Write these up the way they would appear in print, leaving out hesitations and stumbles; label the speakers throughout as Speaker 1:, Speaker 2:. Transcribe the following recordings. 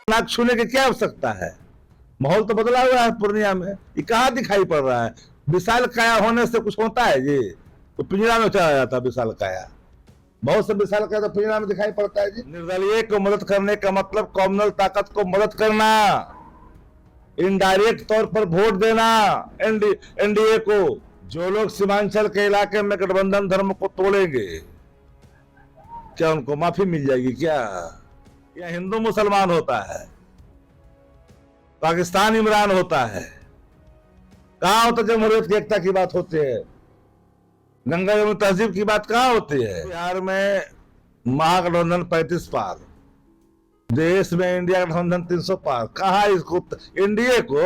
Speaker 1: नाक छूने की क्या आवश्यकता है। माहौल तो बदला हुआ है पूर्णिया में, ये कहाँ दिखाई पड़ रहा है। विशाल काया होने से कुछ होता है जी? तो पिंजरा में चला जाता है विशाल काया। बहुत से विशाल काया तो पिंजरा में दिखाई पड़ता है जी। निर्दलीय को मदद करने का मतलब कॉम्युनल ताकत को मदद करना, इनडायरेक्ट तौर पर वोट देना एनडीए को। जो लोग सीमांचल के इलाके में गठबंधन धर्म को तोड़ेंगे, क्या उनको माफी मिल जाएगी क्या? या हिंदू मुसलमान होता है, पाकिस्तान इमरान होता है, कहां होता जमहूरियत की एकता की बात होती है, गंगा जमुना तहजीब की बात कहां होती है। बिहार में महागठबंधन 35 पार, देश में इंडिया गठबंधन 300 पार। कहा इसको एनडीए को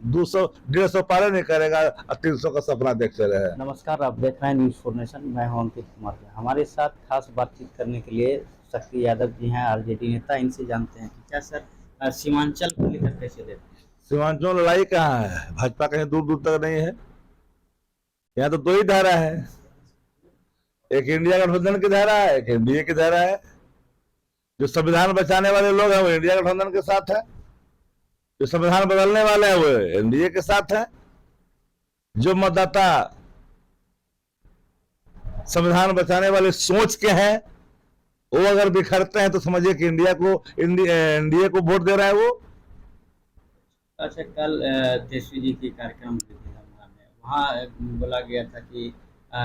Speaker 1: 200-150 पार नहीं करेगा, 300 का सपना देखते रहे।
Speaker 2: नमस्कार, आप देख रहे हैं न्यूज़ फॉर नेशन। मैं हूं अंकित कुमार। हमारे साथ खास बातचीत करने के लिए शक्ति यादव जी हैं, आरजेडी नेता। इनसे जानते हैं कि क्या सर सीमांचल को लेकर कैसे देते हैं।
Speaker 1: सीमांचल में लड़ाई कहाँ है? भाजपा कहीं दूर दूर तक नहीं है। यहाँ तो दो ही धारा है, एक इंडिया गठबंधन की धारा है, एक एनडीए की धारा है। जो संविधान बचाने वाले लोग हैं वो इंडिया गठबंधन के साथ है, जो संविधान बदलने वाले हैं वो एनडीए के साथ है। जो मतदाता संविधान बचाने वाले सोच के हैं वो अगर बिखरते हैं तो समझिए कि एनडीए को वोट दे रहा है वो।
Speaker 2: अच्छा, कल तेजस्वी जी की कार्यक्रम हुई थी धनबाद में, वहाँ बोला गया था कि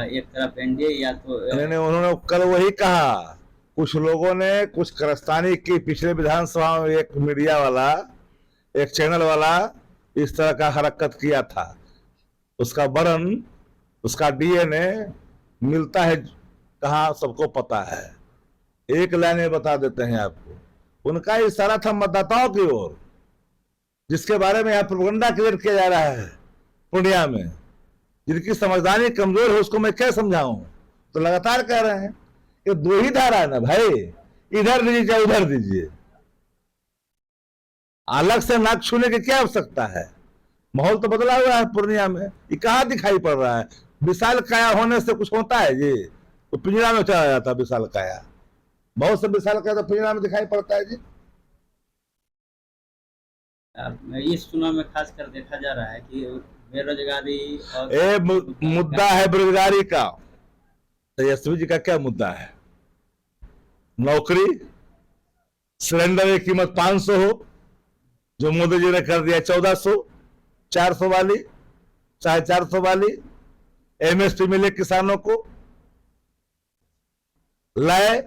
Speaker 2: एक तरफ एनडीए या तो
Speaker 1: उन्होंने कल वही कहा। कुछ लोगों ने, कुछ कारस्तानी की पिछले विधानसभा में एक मीडिया वाला, एक चैनल वाला इस तरह का हरकत किया था। उसका बरन, उसका डीएनए मिलता है कहाँ सबको पता है। एक लाइन में बता देते हैं आपको। उनका इशारा था मतदाताओं की ओर, जिसके बारे में यहाँ प्रोपेगेंडा क्रिएट किया जा रहा है पूर्णिया में। जिनकी समझदारी कमजोर है उसको मैं क्या समझाऊं। तो लगातार कह रहे हैं कि दो ही धारा है ना भाई, इधर दीजिए चाहे उधर दीजिए। अलग से नाक छूने की क्या आवश्यकता है। माहौल तो बदला हुआ है पूर्णिया में, ये कहाँ दिखाई पड़ रहा है। विशाल काया होने से कुछ होता है जी? तो पिंजरा में चला जाता है विशाल काया। बहुत से विशाल काया तो पिंजरा में दिखाई पड़ता है जी।
Speaker 2: इस चुनाव में खासकर देखा जा रहा है कि बेरोजगारी
Speaker 1: मुद्दा है बेरोजगारी का। तेजस्वी जी का क्या मुद्दा है? नौकरी, सिलेंडर की कीमत 500 हो, जो मोदी जी ने कर दिया 1400, 400 वाली, 450 वाली। एमएसपी मिले किसानों को, लाए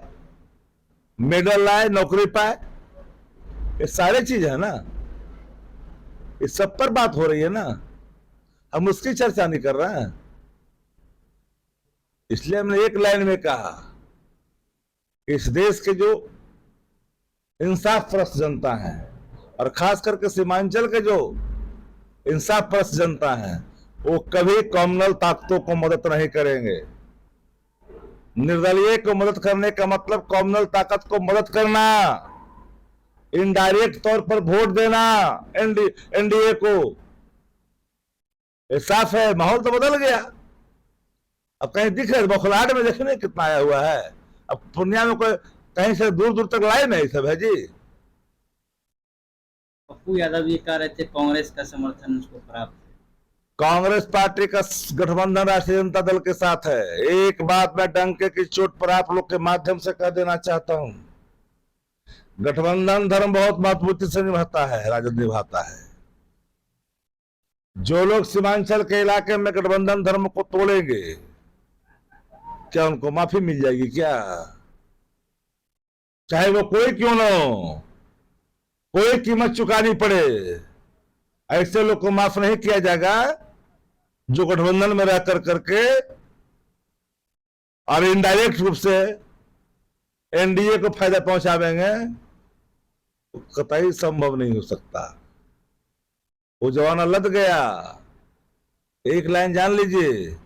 Speaker 1: मेडल, लाए नौकरी पाए। ये सारे चीज है ना, इस सब पर बात हो रही है ना। हम उसकी चर्चा नहीं कर रहे हैं। इसलिए हमने एक लाइन में कहा, इस देश के जो इंसाफ परस्त जनता है, और खास करके सीमांचल के जो इंसाफ परस्त जनता है, वो कभी कॉम्युनल ताकतों को मदद नहीं करेंगे। निर्दलीय को मदद करने का मतलब कॉम्युनल ताकत को मदद करना, इनडायरेक्ट तौर पर वोट देना एनडीए को। साफ है, माहौल तो बदल गया। अब कहीं दिख रहे बौखलाहट में देखने कितना आया हुआ है। अब पूर्णिया में कोई कहीं से दूर दूर तक लाए नहीं सब है जी।
Speaker 2: पप्पू यादव जी कह रहे थे कांग्रेस का समर्थन उसको प्राप्त है।
Speaker 1: कांग्रेस पार्टी का गठबंधन राष्ट्रीय जनता दल के साथ है। एक बात मैं डंके की चोट पर आप लोग के माध्यम से कह देना चाहता हूं, गठबंधन धर्म बहुत मजबूती से निभाता है, राजद निभाता है। जो लोग सीमांचल के इलाके में गठबंधन धर्म को तोड़ेंगे, क्या उनको माफी मिल जाएगी क्या? चाहे वो कोई क्यों ना हो, कोई कीमत चुकानी पड़े, ऐसे लोग को माफ नहीं किया जाएगा जो गठबंधन में रह करके और इनडायरेक्ट रूप से एनडीए को फायदा पहुंचावेंगे। तो कतई संभव नहीं हो सकता। वो जमाना लद गया। एक लाइन जान लीजिए,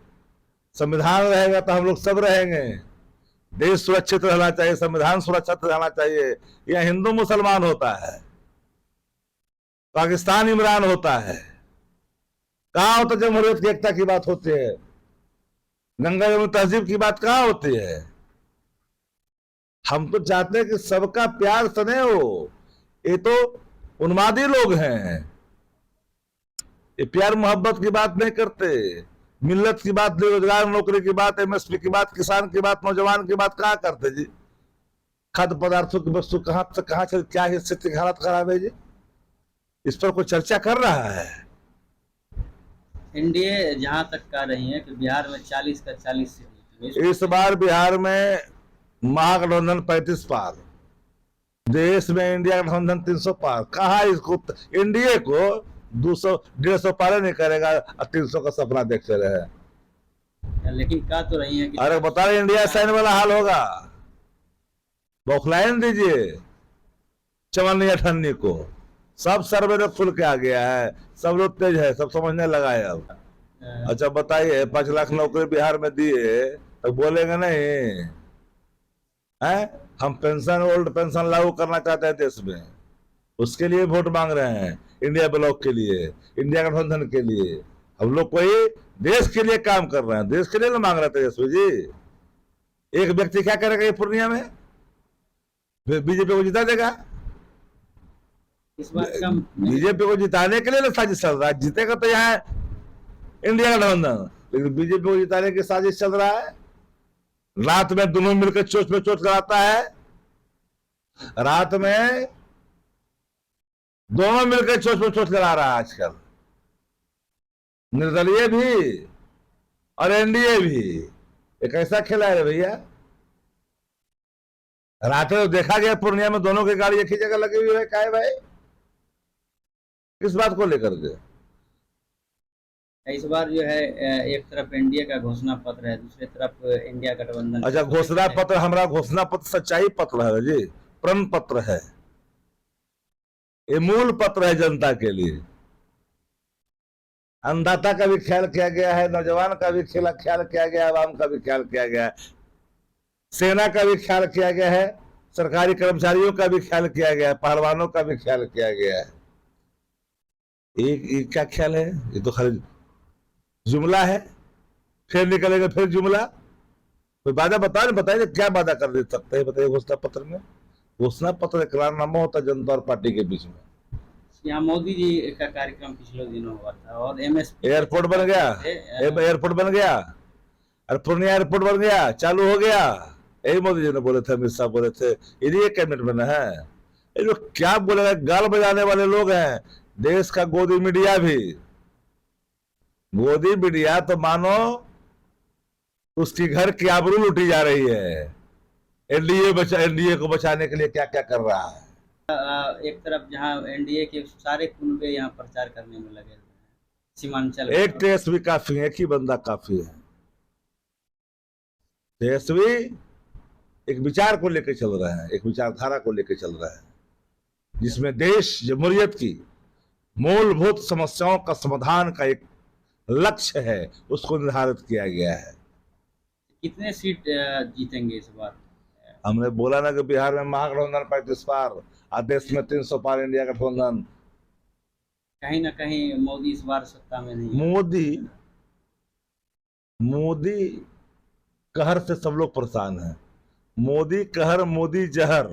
Speaker 1: संविधान रहेगा तो हम लोग सब रहेंगे। देश सुरक्षित रहना चाहिए, संविधान सुरक्षित रहना चाहिए। यह हिंदू मुसलमान होता है, पाकिस्तान इमरान होता है, कहां होता जमहूरियत की एकता की बात होती है, गंगा जमुना तहजीब की बात कहां होती है। हम तो चाहते हैं कि सबका प्यार सने हो, ये तो उन्मादी लोग हैं। ये प्यार मोहब्बत की बात नहीं करते, मिल्लत की बात, रोजगार नौकरी की बात, एमएसपी की बात, किसान की बात, नौजवान की बात कहाँ करते जी? खाद्य पदार्थों की वस्तु कहाँ से कहाँ चल, क्या स्थिति हालत खराब है जी? इस पर कोई चर्चा कर रहा है?
Speaker 2: एनडीए जहां तक कह रही है कि बिहार में 40 का 40 सीट जीतेंगे।
Speaker 1: इस बार बिहार में महागठबंधन 35 पार, देश में इंडिया गठबंधन 300 पार। कहा इसको, एनडीए को 200 150 पार नहीं करेगा और 300 का सपना देखते रहे।
Speaker 2: लेकिन कह तो रही है कि
Speaker 1: अरे बता रहे इंडिया साइन वाला हाल होगा। बौखलाइन दीजिए चवन्नी अठन्नी को, सब सर्वे लोग खुल के आ गया है, सब लोग तेज है, सब समझने लगा है अब। अच्छा बताइए, 5 लाख नौकरी बिहार में दिए तो बोलेंगे नहीं है? हम पेंशन, ओल्ड पेंशन लागू करना चाहते हैं देश में, उसके लिए वोट मांग रहे हैं, इंडिया ब्लॉक के लिए, इंडिया गठबंधन के लिए। हम लोग कोई देश के लिए काम कर रहे हैं, देश के लिए ना मांग रहे थे तेजस्वी जी। एक व्यक्ति क्या करेगा ये पूर्णिया में? बीजेपी को जिता देगा।
Speaker 2: इस बात का
Speaker 1: बीजेपी को जिताने के लिए ना साजिश चल रहा है, जीतेगा तो यहाँ इंडिया गठबंधन, लेकिन बीजेपी को जिताने की साजिश चल रहा है। रात में दोनों मिलकर चोट पे चोट कराता है, रात में दोनों मिलकर चोट पे चोट करा रहा है आजकल, निर्दलीय भी और एनडीए भी। एक ऐसा खेला है भैया। रात में देखा गया पूर्णिया में दोनों की गाड़ी एक ही जगह लगी हुई है। क्या है भाई, किस बात को लेकर के?
Speaker 2: इस बार जो है एक तरफ एनडीए का घोषणा पत्र है, दूसरी तरफ इंडिया गठबंधन।
Speaker 1: अच्छा, घोषणा पत्र, हमारा घोषणा पत्र सच्चाई पत्र है जी, प्रण पत्र है, ये मूल पत्र है जनता के लिए। अन्नदाता का भी ख्याल किया गया है, नौजवान का भी ख्याल किया गया है, आवाम का भी ख्याल किया गया है, सेना का भी ख्याल किया गया है, सरकारी कर्मचारियों का भी ख्याल किया गया है, पहलवानों का भी ख्याल किया गया है। एक क्या ख्याल है? ये तो खाली जुमला है, फिर निकलेगा फिर जुमला। कोई वादा बताओ, नहीं बताइए क्या वादा कर दे सकते हैं, बताइए घोषणा पत्र में। घोषणा पत्र करारनामा होता है जनता और पार्टी के बीच में।
Speaker 2: यहाँ मोदी जी का कार्यक्रम पिछले दिनों हुआ था और एमएसपी
Speaker 1: एयरपोर्ट बन गया, एयरपोर्ट बन गया, और पूर्णिया एयरपोर्ट बन गया, चालू हो गया। यही मोदी जी ने बोले थे, अमित शाह बोले थे, यही कैबिनेट में है। ये लोग क्या बोलेगा, गाल बजाने वाले लोग हैं। देश का गोदी मीडिया भी, गोदी मीडिया तो मानो उसकी घर की आबरू लूटी जा रही है। एनडीए को बचाने के लिए क्या क्या कर रहा है।
Speaker 2: एक तरफ जहां एनडीए के सारे कुनबे यहाँ प्रचार करने में लगे हुए हैं, सीमांचल
Speaker 1: एक तेजस्वी काफी है, एक ही बंदा काफी है। तेजस्वी एक विचार को लेकर चल रहे हैं, एक विचारधारा को लेकर चल रहे हैं, जिसमें देश जमहूरियत की मूलभूत समस्याओं का समाधान का एक लक्ष्य है, उसको निर्धारित किया गया है।
Speaker 2: कितने सीट जीतेंगे इस बार?
Speaker 1: हमने बोला ना कि बिहार में महागठबंधन 35 पार, देश में 300 पार इंडिया गठबंधन।
Speaker 2: कहीं ना कहीं मोदी इस बार सत्ता में नहीं।
Speaker 1: मोदी कहर से सब लोग परेशान हैं। मोदी कहर, मोदी जहर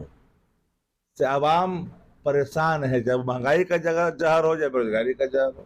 Speaker 1: से आवाम परेशान है। जब महंगाई का जहर हो, जब बेरोजगारी का जहर हो।